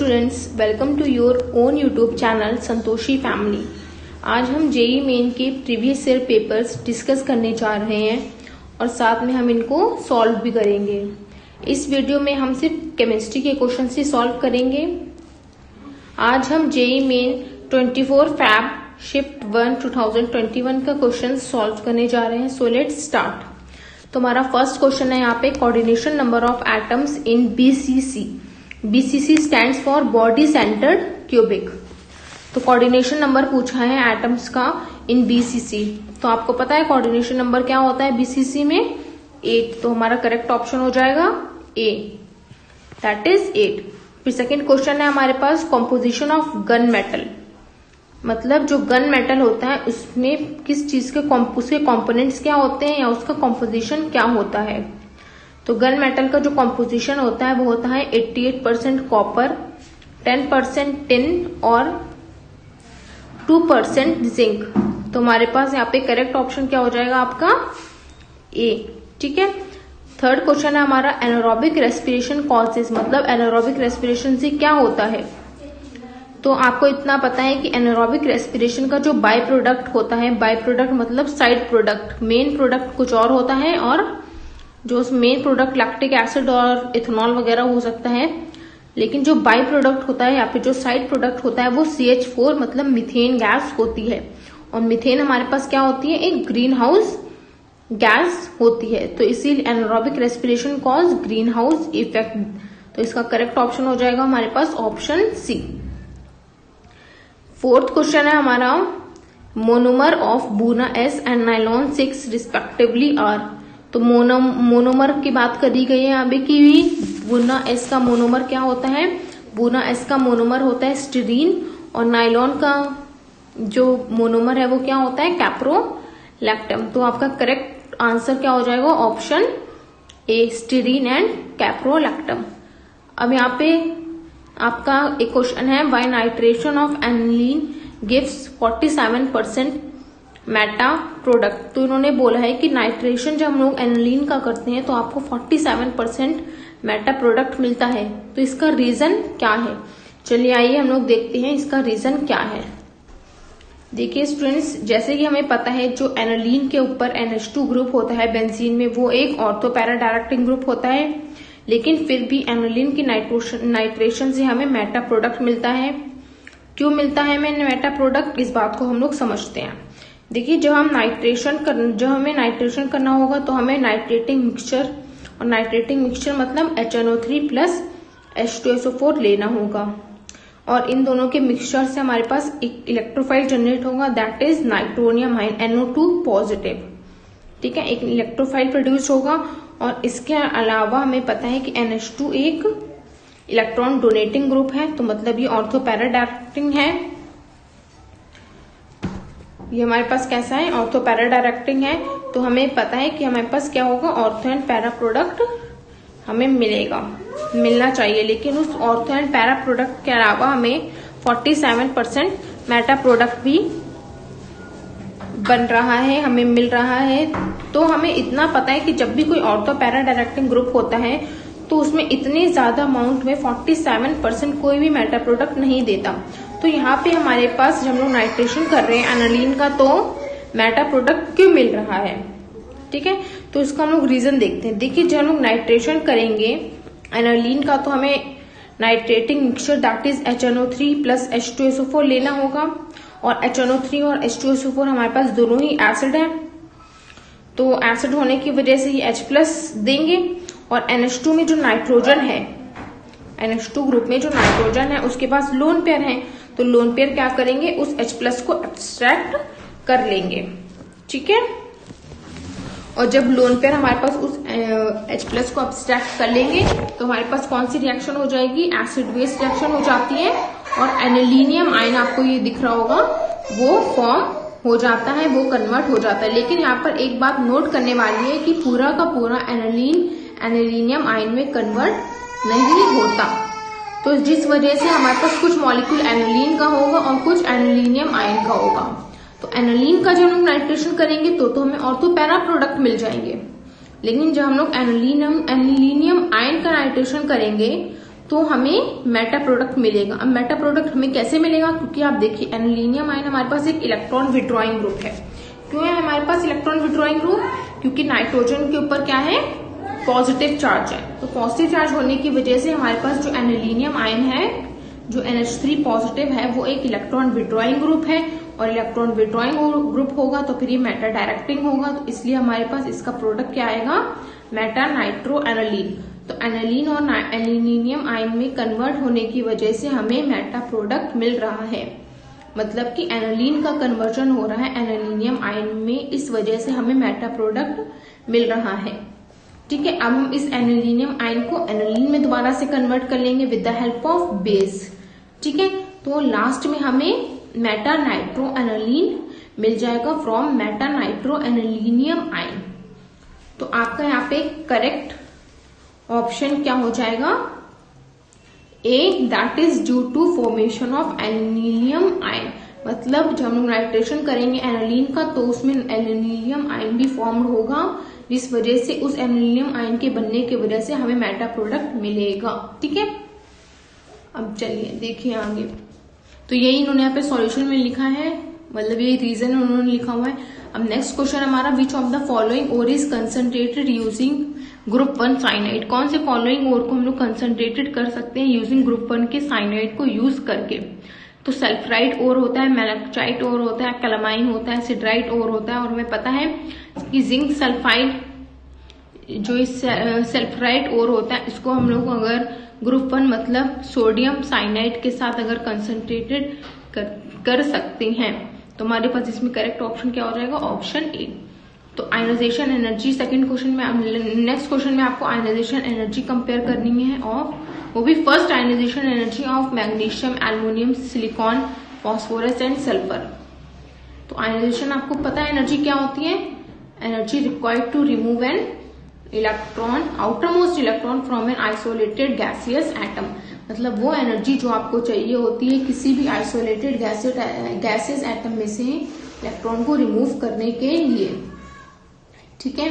Students, welcome to your own YouTube channel Santoshi family. आज हम JEE main के previous year papers discuss करने जा रहे हैं और साथ में हम इनको सॉल्व भी करेंगे। इस वीडियो में हम सिर्फ केमिस्ट्री के क्वेश्चन ही सॉल्व करेंगे। आज हम जेईई मेन 24 फैब शिफ्ट 1 2021 का क्वेश्चन सॉल्व करने जा रहे हैं। So let's start. तो हमारा फर्स्ट क्वेश्चन है यहाँ पे coordination number of atoms in BCC. BCC stands for body centred cubic. तो कोऑर्डिनेशन नंबर पूछा है एटम्स का इन बीसीसी। तो आपको पता है कोऑर्डिनेशन नंबर क्या होता है बीसीसी में? 8। तो हमारा करेक्ट ऑप्शन हो जाएगा ए, दैट इज 8। फिर सेकेंड क्वेश्चन है हमारे पास कॉम्पोजिशन ऑफ गन मेटल। मतलब जो गन मेटल होता है उसमें किस चीज के उसके कॉम्पोनेंट्स क्या होते हैं या उसका कॉम्पोजिशन क्या होता है। तो गन मेटल का जो कॉम्पोजिशन होता है वो होता है 88% कॉपर, 10% टिन और 2% जिंक। तो हमारे पास यहाँ पे करेक्ट ऑप्शन क्या हो जाएगा आपका? ए। ठीक है। थर्ड क्वेश्चन है हमारा एनारोबिक रेस्पिरेशन कॉजेज। मतलब एनारोबिक रेस्पिरेशन से क्या होता है? तो आपको इतना पता है कि एनारोबिक रेस्पिरेशन का जो बाय प्रोडक्ट होता है, बाय प्रोडक्ट मतलब साइड प्रोडक्ट, मेन प्रोडक्ट कुछ और होता है और जो मेन प्रोडक्ट लैक्टिक एसिड और इथेनॉल वगैरह हो सकता है, लेकिन जो बाय प्रोडक्ट होता है या फिर जो साइड प्रोडक्ट होता है वो CH4 मतलब मीथेन गैस होती है। और मीथेन हमारे पास क्या होती है? एक ग्रीन हाउस गैस होती है। तो इसीलिए anaerobic respiration cause greenhouse effect. तो इसका करेक्ट ऑप्शन हो जाएगा हमारे पास ऑप्शन सी। फोर्थ क्वेश्चन है हमारा monomer of buna S and nylon 6 respectively are. तो मोनोमर की बात करी गई है अभी की भी। बूना S का मोनोमर क्या होता है? बूना S का मोनोमर होता है स्टीरीन और नाइलॉन का जो मोनोमर है वो क्या होता है? कैप्रोलैक्टम। तो आपका करेक्ट आंसर क्या हो जाएगा? Option A, styrene and caprolactam. अब यहाँ पे आपका एक क्वेश्चन है by nitration of aniline gives 47% meta product. तो इन्होंने बोला है कि नाइट्रेशन जब हम लोग एनिलीन का करते हैं तो आपको 47% मेटा प्रोडक्ट मिलता है। तो इसका रीजन क्या है? चलिए आइए हम लोग देखते हैं इसका रीजन क्या है। देखिए स्टूडेंट्स, जैसे कि हमें पता है जो एनिलीन के ऊपर NH2 ग्रुप होता है बेंजीन में, वो एक ऑर्थो पैरा डायरेक्टिंग ग्रुप होता है, लेकिन फिर भी एनिलीन की नाइट्रेशन से हमें मेटा प्रोडक्ट मिलता है। क्यों मिलता है हमें मेटा प्रोडक्ट? इस बात को हम लोग समझते हैं। देखिए जब हमें नाइट्रेशन करना होगा तो हमें नाइट्रेटिंग मिक्सचर, और नाइट्रेटिंग मिक्सचर मतलब HNO3 प्लस H2SO4 लेना होगा। और इन दोनों के मिक्सचर से हमारे पास एक इलेक्ट्रोफाइल जनरेट होगा, that is nitronium ion NO2 positive. ठीक है, एक इलेक्ट्रोफाइल प्रोड्यूस होगा। और इसके अलावा हमें पता है कि NH2 एक इलेक्ट्रॉन डोनेटिंग ग्रुप है, तो मतलब ये ऑर्थो पैरा डायरेक्टिंग है। ये हमारे पास कैसा है? ऑर्थो पैरा डायरेक्टिंग है। तो हमें पता है कि हमारे पास क्या होगा? ऑर्थो एंड पैरा प्रोडक्ट हमें मिलना चाहिए। लेकिन उस ऑर्थो एंड पैरा प्रोडक्ट के अलावा हमें 47% मेटा प्रोडक्ट भी बन रहा है, हमें मिल रहा है। तो हमें इतना पता है कि जब भी कोई ऑर्थो पैरा डायरेक्टिंग ग्रुप होता है तो उसमें इतने ज्यादा अमाउंट में 47% कोई भी मेटा प्रोडक्ट नहीं देता। तो यहाँ पे हमारे पास जब हम लोग नाइट्रेशन कर रहे हैं एनिलीन का, तो मेटा प्रोडक्ट क्यों मिल रहा है? ठीक है, तो इसका हम लोग रीजन देखते हैं। देखिए जब हम लोग नाइट्रेशन करेंगे एनिलीन का तो हमें nitrating mixture that is HNO3 plus H2SO4 लेना होगा। और HNO3 और H2SO4 हमारे पास दोनों ही एसिड है, तो एसिड होने की वजह से ये H प्लस देंगे। और NH2 में जो नाइट्रोजन है, NH2 ग्रुप में जो नाइट्रोजन है उसके पास लोन पेयर है, तो लोन पेयर क्या करेंगे? उस H प्लस को एब्स्ट्रैक्ट कर लेंगे। ठीक है, और जब लोन पेयर हमारे पास उस H प्लस को एब्स्ट्रैक्ट कर लेंगे तो हमारे पास कौन सी रिएक्शन हो जाएगी? एसिड बेस रिएक्शन हो जाती है और एनिलीनियम आयन आपको ये दिख रहा होगा वो फॉर्म हो जाता है, वो कन्वर्ट हो जाता है। लेकिन यहाँ पर एक बात नोट करने वाली है कि पूरा का पूरा एनिलीनियम आयन में कन्वर्ट नहीं होता। तो जिस वजह से हमारे पास कुछ मॉलिक्यूल एनिलीन का होगा और कुछ एनिलीनियम आयन का होगा। तो एनिलीन का जब हम लोग नाइट्रेशन करेंगे तो हमें ऑर्थो पैरा प्रोडक्ट मिल जाएंगे। लेकिन जब हम लोग एनिलीनियम आयन का नाइट्रेशन करेंगे तो हमें मेटा प्रोडक्ट मिलेगा। अब मेटा प्रोडक्ट हमें कैसे मिलेगा, क्योंकि आप देखिए एनालिनियम आयन हमारे पास एक इलेक्ट्रॉन विड्रॉइंग ग्रुप है। क्यों है हमारे पास इलेक्ट्रॉन विड्रॉइंग ग्रुप, क्योंकि नाइट्रोजन के ऊपर क्या है, पॉजिटिव चार्ज है। तो पॉजिटिव चार्ज होने की वजह से हमारे पास जो एनालिनियम आयन है, जो NH3 पॉजिटिव है, वो एक इलेक्ट्रॉन विड्रॉइंग ग्रुप है, और इलेक्ट्रॉन विड्रॉइंग ग्रुप होगा तो फिर ये मेटा डायरेक्टिंग होगा। तो इसलिए हमारे पास इसका प्रोडक्ट क्या आएगा, मेटा नाइट्रो एनालिन। तो एनालिन और एल्यूमिनियम आयन में कन्वर्ट होने की वजह से हमें मेटा प्रोडक्ट मिल रहा है। मतलब कि एनालिन का कन्वर्जन हो रहा है एनालिनियम आयन में, इस वजह से हमें मेटा प्रोडक्ट मिल रहा है। ठीक है, अब हम इस एनालिनियम आयन को एनालिन में दोबारा से कन्वर्ट कर लेंगे with the help of base. ठीक है, तो लास्ट में हमें मेटा नाइट्रो एनालिन मिल जाएगा from meta nitro anilinium ion. तो आपका यहाँ पे करेक्ट ऑप्शन क्या हो जाएगा, A, that is due to formation of anilinium ion. मतलब जब हम नाइट्रेशन करेंगे एनालिन का तो उसमें एनालिनियम आयन भी फॉर्म्ड होगा, जिस वजह से उस एनालिनियम आयन के बनने की वजह से हमें मेटा प्रोडक्ट मिलेगा। ठीक है, अब चलिए देखिए आगे। तो यही इन्होंने यहाँ पे सॉल्यूशन में लिखा है, मतलब ये रीजन उन्होंने लिखा हुआ है। अब नेक्स्ट क्वेश्चन हमारा, which of the following ore is concentrated using group 1 cyanide. कौन से फॉलोइंग ओर को हम लोग कंसंट्रेटेड कर सकते हैं यूजिंग ग्रुप 1 के साइनाइड को यूज करके। तो सल्फराइड ओर होता है, मेलाक्साइट ओर होता है, कैलामाइन होता है, सिडराइट ओर होता है, और हमें पता है कि जिंक सल्फाइड जो सल्फराइड ओर होता है, इसको हम लोग अगर ग्रुप 1 मतलब सोडियम साइनाइड के साथ अगर कंसंट्रेटेड कर सकते हैं, तो हमारे पास इसमें करेक्ट ऑप्शन क्या हो जाएगा, ऑप्शन ए। तो आयनाइजेशन एनर्जी सेकंड क्वेश्चन में, नेक्स्ट क्वेश्चन में आपको आयनाइजेशन एनर्जी कंपेयर करनी है, और वो भी first ionization energy of magnesium, aluminium, silicon, phosphorus and sulphur. तो आयनाइजेशन आपको पता है एनर्जी क्या होती है, energy required to remove an electron, outermost electron from an isolated gaseous atom. मतलब वो एनर्जी जो आपको चाहिए होती है किसी भी आइसोलेटेड गैसियस एटम में से इलेक्ट्रॉन को रिमूव करने के लिए। ठीक है,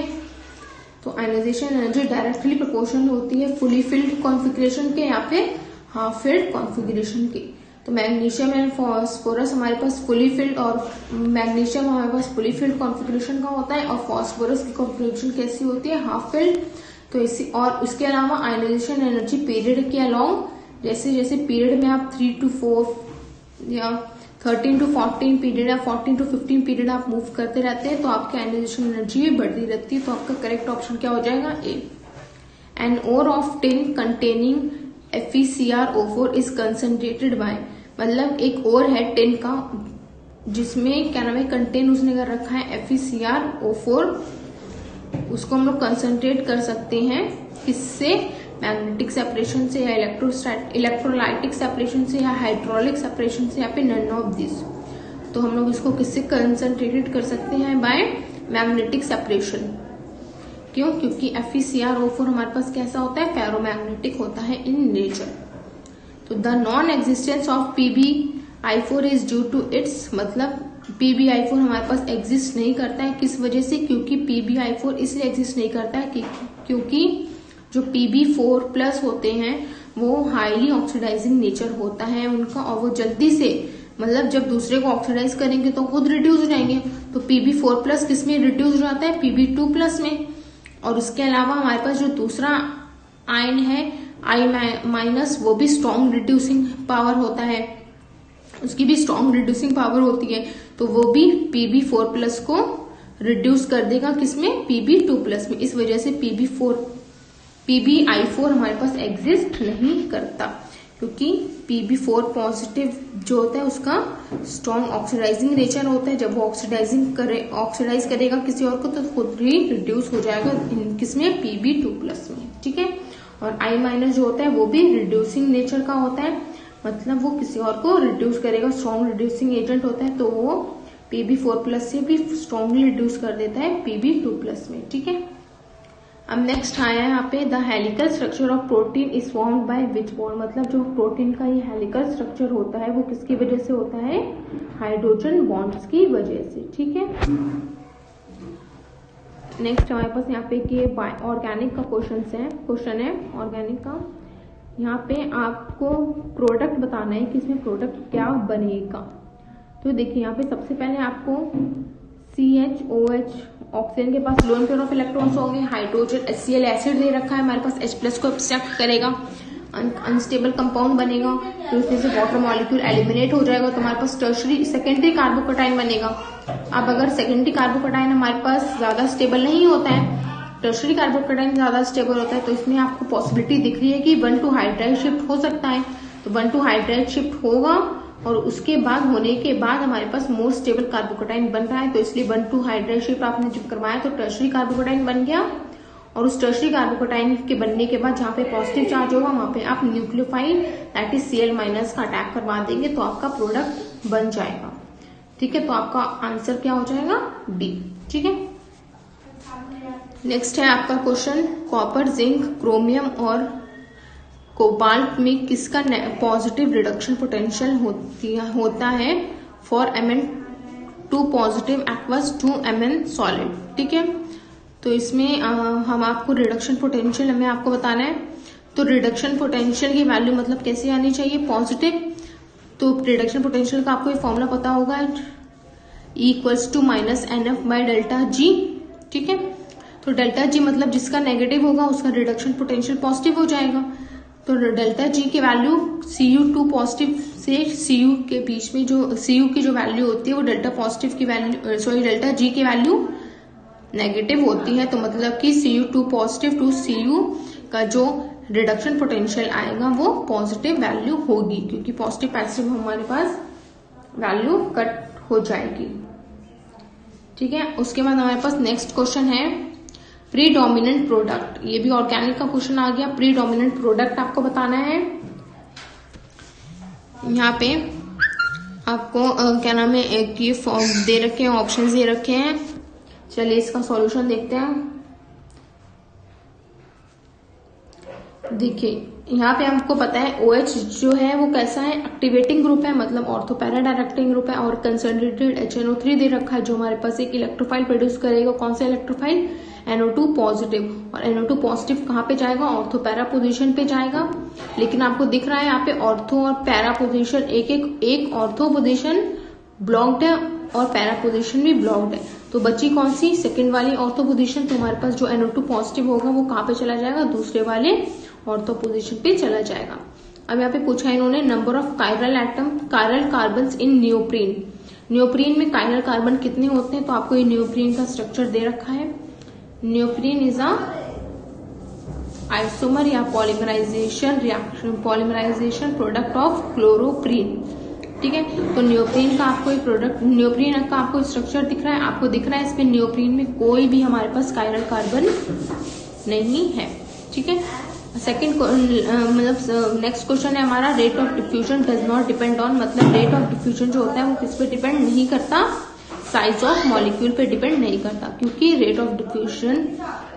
तो आयनाइजेशन एनर्जी डायरेक्टली प्रोपोर्शनल होती है फुली फिल्ड कॉन्फ़िगरेशन के या फिर हाफ फिल्ड कॉन्फ़िगरेशन के। तो मैग्नीशियम एंड फॉस्फोरस हमारे पास फुली फिल्ड, और मैग्नीशियम हमारे पास फुली फिल्ड कॉन्फ़िगरेशन का होता है, और फॉस्फोरस की कॉन्फ़िगरेशन कैसी होती है, हाफ फिल्ड। तो इसी और उसके अलावा आयनाइजेशन एनर्जी पीरियड के अलोंग, जैसे जैसे पीरियड में आप 3 to 4 या 13 to 14 पीरियड या 14 to 15 पीरियड आप मूव करते रहते हैं, तो आपकी आयनाइजेशन एनर्जी भी बढ़ती रहती है। तो आपका करेक्ट ऑप्शन क्या हो जाएगा, A. An ore of tin containing FeCrO4 is concentrated by, मतलब एक और है टिन का जिसमें क्या नाम है, कंटेन उसने कर रखा है FeCrO4, उसको हम लोग कंसंट्रेट कर सकते हैं किससे, मैग्नेटिक सेपरेशन से या इलेक्ट्रोलाइटिक सेपरेशन से या हाइड्रोलिक सेपरेशन से, या फिर नन ऑफ दिस। तो हम लोग इसको किससे कंसंट्रेटेड कर सकते हैं, बाय मैग्नेटिक सेपरेशन। क्यों, क्योंकि FeCrO4 हमारे पास कैसा होता है, फेरोमैग्नेटिक होता है इन नेचर। तो the non existence of PbI4 is due to its, मतलब PbI4 हमारे पास एग्जिस्ट नहीं करता है, किस वजह से, क्योंकि PbI4 इसलिए एग्जिस्ट नहीं करता है क्योंकि जो Pb4+ होते हैं वो हाईली ऑक्सीडाइजिंग नेचर होता है उनका, और वो जल्दी से, मतलब जब दूसरे को ऑक्सीडाइज करेंगे तो खुद रिड्यूस हो जाएंगे। तो Pb4+ किस में रिड्यूस हो जाता है, Pb2+ में। और उसके अलावा हमारे पास जो दूसरा आयन है I-, वो भी स्ट्रॉन्ग रिड्यूसिंग पावर होता है, उसकी भी स्ट्रॉन्ग रिड्यूसिंग पावर होती है, तो वो भी Pb4+ को रिड्यूस कर देगा किसमें, Pb2+ में। इस वजह से PbI4 हमारे पास एग्जिस्ट नहीं करता, क्योंकि Pb4 पॉजिटिव जो होता है उसका स्ट्रॉन्ग ऑक्सीडाइजिंग नेचर होता है। जब वो ऑक्सीडाइज करेगा किसी और को तो खुद ही रिड्यूस हो जाएगा किसमें, Pb2+ में। ठीक है, और I- जो होता है वो भी रिड्यूसिंग नेचर का होता है, मतलब वो किसी और को रिड्यूस करेगा, स्ट्रॉन्ग रिड्यूसिंग एजेंट होता है, तो वो Pb4+ से भी स्ट्रॉन्गली रिड्यूस कर देता है Pb2+ में। ठीक है, अब नेक्स्ट आया है यहाँ पे, the helical structure of protein is formed by which bond. मतलब जो प्रोटीन का ये हेलिकल स्ट्रक्चर होता है वो किसकी वजह से होता है, हाइड्रोजन बॉन्ड्स की वजह से। ठीक है, नेक्स्ट हमारे पास यहाँ पे कि ऑर्गेनिक का क्वेश्चन है ऑर्गेनिक का, यहाँ पे आपको प्रोडक्ट बताना है कि इसमें प्रोडक्ट क्या बनेगा। तो देखिए यहाँ पे सबसे पहले आपको CHOH ऑक्सीजन के पास लोन पेयर ऑफ इलेक्ट्रॉन्स होंगे, हाइड्रोजन HCl एसिड दे रखा है हमारे पास, H+ को एक्सट्रैक्ट करेगा, अनस्टेबल कंपाउंड बनेगा, तो उसमें से वाटर मॉलिक्यूल एलिमिनेट हो जाएगा, तो हमारे पास सेकेंडरी कार्बोकटाइन बनेगा। अब अगर सेकेंडरी कार्बोकटाइन हमारे पास ज्यादा स्टेबल नहीं होता है, टर्शरी कार्बोकटाइन ज्यादा स्टेबल होता है, तो इसमें आपको पॉसिबिलिटी दिख रही है कि 1 to हाइड्राइड शिफ्ट हो सकता है, तो 1 to हाइड्राइड शिफ्ट होगा और उसके बाद होने के बाद हमारे पास मोर स्टेबल कार्बोकटाइन बन रहा है, तो इसलिए 1 to हाइड्राइड शिफ्ट आपने जब करवाया तो टर्शरी कार्बोकटाइन बन गया, और उस टर्शरी कार्बोकटाइन के बनने के बाद जहां पे पॉजिटिव चार्ज होगा वहां पे आप न्यूक्लियोफाइल दैट इज Cl- का अटैक करवा देंगे, तो आपका प्रोडक्ट बन जाएगा। ठीक है, तो आपका आंसर क्या हो जाएगा? B। ठीक है, नेक्स्ट है आपका क्वेश्चन, कॉपर, जिंक, क्रोमियम और कोबाल्ट में किसका पॉजिटिव रिडक्शन पोटेंशियल होता है for Mn2 positive aqueous 2 Mn solid. ठीक है, तो इसमें हम आपको रिडक्शन पोटेंशियल हमें आपको बताना है, तो रिडक्शन पोटेंशियल की वैल्यू मतलब कैसे आनी चाहिए? पॉजिटिव, तो रिडक्शन पोटेंशियल का आपको ये फॉर्मूला पता होगा, E = -NF/ΔG। ठीक है, तो डेल्टा जी मतलब जिसका नेगेटिव होगा उसका रिडक्शन पोटेंशियल पॉजिटिव हो जाएगा, तो डेल्टा जी की वैल्यू Cu2 पॉजिटिव से Cu के बीच में जो Cu की जो वैल्यू होती है वो डेल्टा पॉजिटिव की वैल्यू डेल्टा जी की वैल्यू नेगेटिव होती है, तो मतलब कि Cu2 पॉजिटिव टू Cu का जो रिडक्शन पोटेंशियल आएगा वो पॉजिटिव वैल्यू होगी, क्योंकि पॉजिटिव पैसिव हमारे पास वैल्यू कट हो जाएगी। ठीक है, उसके बाद हमारे पास नेक्स्ट क्वेश्चन है प्रीडोमिनेंट प्रोडक्ट, ये भी ऑर्गेनिक का क्वेश्चन आ गया। प्रीडोमिनेंट प्रोडक्ट आपको बताना है, यहाँ पे आपको क्या नाम है, एक ये फॉर्म दे रखे हैं, ऑप्शंस दे रखे हैं। चलिए इसका सॉल्यूशन देखते हैं। देखिए यहाँ पे हमको पता है OH जो है वो कैसा है, एक्टिवेटिंग ग्रुप है, मतलब ऑर्थो पैरा डायरेक्टिंग ग्रुप है, और कंसंट्रेटेड HNO3 दे रखा है जो हमारे पास एक इलेक्ट्रोफाइल प्रोड्यूस करेगा। कौन सा इलेक्ट्रोफाइल? NO2 पॉजिटिव, और NO2 पॉजिटिव कहाँ पे जाएगा? ऑर्थो पैरा पोजीशन पे जाएगा। लेकिन आपको दिख रहा है यहाँ पे ऑर्थो और पैरा पोजीशन, एक ऑर्थो पोजीशन ब्लॉक्ड है और पैरा पोजीशन भी ब्लॉक्ड है, तो बची कौन सी? सेकेंड वाली ऑर्थो पोजीशन। तो हमारे पास जो NO2 पॉजिटिव होगा वो कहाँ पे चला जाएगा? दूसरे वाले ऑर्थो पोजीशन पे चला जाएगा। अब यहाँ पे पूछा इन्होंने number of chiral carbon in neoprene. Neoprene में कायरल कार्बन कितने होते हैं? तो आपको ये नियोप्रीन का स्ट्रक्चर दे रखा है। नियोप्रीन इज अ आइसोमर या पॉलीमराइजेशन प्रोडक्ट ऑफ क्लोरोप्रीन। ठीक है, तो नियोप्रीन का आपको एक प्रोडक्ट, नियोप्रीन का आपको स्ट्रक्चर दिख रहा है, आपको दिख रहा है इसमें नियोप्रीन में कोई भी हमारे पास कायरल कार्बन नहीं है। ठीक है, सेकेंड मतलब नेक्स्ट क्वेश्चन है हमारा, rate of diffusion does not depend on, मतलब रेट ऑफ डिफ्यूजन जो होता है वो किस पे डिपेंड नहीं करता? साइज ऑफ मॉलिक्यूल पे डिपेंड नहीं करता, क्योंकि रेट ऑफ डिफ्यूजन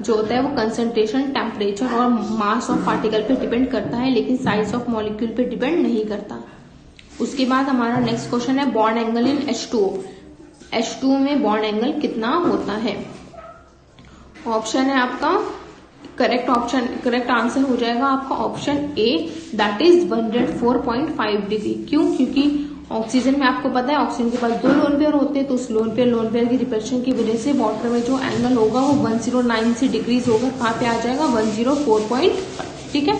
जो होता है वो कंसंट्रेशन, टेम्परेचर और मास ऑफ पार्टिकल पे डिपेंड करता है, लेकिन साइज ऑफ मॉलिक्यूल पे डिपेंड नहीं करता। उसके बाद हमारा नेक्स्ट क्वेश्चन है bond angle in H2O। H2O में बॉन्ड एंगल कितना होता है? ऑप्शन है आपका करेक्ट आंसर हो जाएगा आपका option A, that is 104.5 degree. क्यों? क्योंकि ऑक्सीजन में आपको पता है ऑक्सीजन के पास 2 लोन पेयर होते हैं, तो उस लोन पेयर की रिपल्शन की वजह से वाटर में जो एंगल होगा वो 109 डिग्रीज होगा, कहाँ पे आ जाएगा? 104.5। ठीक है,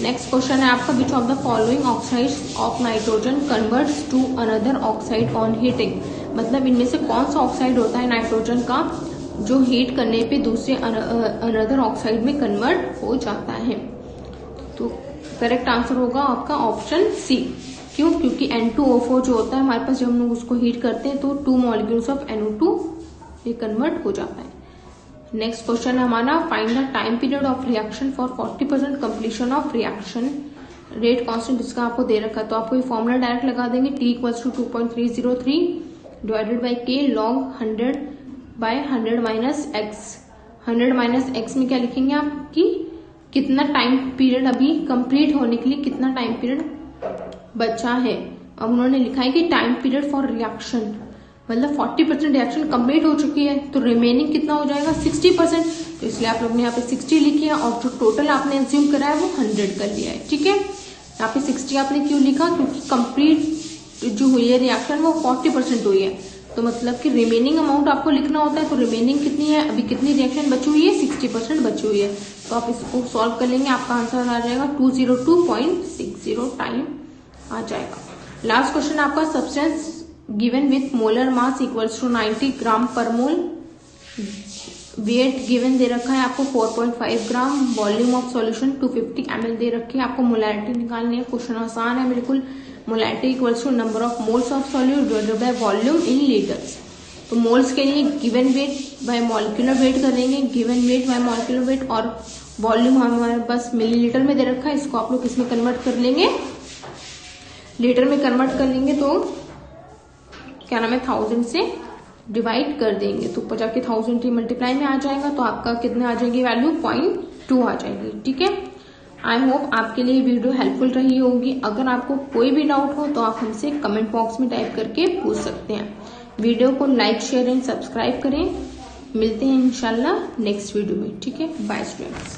नेक्स्ट क्वेश्चन है आपका, which of the following oxides of nitrogen converts to another oxide on heating. मतलब इनमें से कौन सा ऑक्साइड होता है नाइट्रोजन का जो हीट करने पे दूसरे अनदर ऑक्साइड में कन्वर्ट हो जाता है? तो करेक्ट आंसर होगा आपका ऑप्शन सी। क्यों? क्योंकि N2O4 जो होता है हमारे पास, जब हम लोग उसको हीट करते हैं तो 2 मॉलिक्यूल्स ऑफ NO2 ये कन्वर्ट हो जाता है। नेक्स्ट क्वेश्चन है हमारा, find the time period of reaction for 40% completion of reaction. Rate constant जिसका आपको दे रखा है, तो आपको ये फॉर्मूला डायरेक्ट लगा देंगे, T = 2.303 divided by K log 100/100 - x। 100 - x में क्या लिखेंगे आप कि कितना टाइम पीरियड अभी कंप्लीट होने के लिए कितना टाइम पीरियड बचा है। अब उन्होंने लिखा है कि टाइम पीरियड फॉर रिएक्शन, मतलब 40% रिएक्शन कंप्लीट हो चुकी है, तो रिमेनिंग कितना हो जाएगा? 60%। तो इसलिए आप लोग ने यहाँ पे 60 लिखी है और जो टोटल आपने एज्यूम करा है वो 100 कर लिया है। ठीक है, यहाँ पे 60 आपने क्यों लिखा, क्योंकि कंप्लीट जो हुई है रिएक्शन वो 40% हुई है, तो मतलब कि रिमेनिंग अमाउंट आपको लिखना होता है। तो रिमेनिंग कितनी है, अभी कितनी रिएक्शन बची हुई है, 60% बची हुई है। तो आप इसको सॉल्व कर लेंगे, आपका आंसर आ जाएगा 202.60 टाइम आ जाएगा। लास्ट क्वेश्चन आपका, substance given with molar mass equals to 90 gram per mole, weight given दे रखा है आपको 4.5 gram, volume of solution 250 ml दे रखी है, आपको मोलैरिटी निकालनी है। क्वेश्चन आसान है बिल्कुल। Molarity equals to number of moles of solute divided by volume in litres. तो मोल्स के लिए given weight by molecular weight करेंगे, given weight by molecular weight, और वॉल्यूम हमारे पास मिलीलीटर में दे रखा है, इसको आप लोग इसमें कन्वर्ट कर लेंगे, लीटर में कन्वर्ट कर लेंगे। तो क्या नाम है, 1000 से डिवाइड कर देंगे तो जाके 1000 मल्टीप्लाई में आ जाएगा, तो आपका कितने आ जाएगी वैल्यू, 0.2 आ जाएगी। ठीक है, आई होप आपके लिए वीडियो हेल्पफुल रही होगी। अगर आपको कोई भी डाउट हो तो आप हमसे कमेंट बॉक्स में टाइप करके पूछ सकते हैं। वीडियो को लाइक, शेयर एंड सब्सक्राइब करें। मिलते हैं इंशाल्लाह नेक्स्ट वीडियो में। ठीक है, बाय स्टूडेंट्स।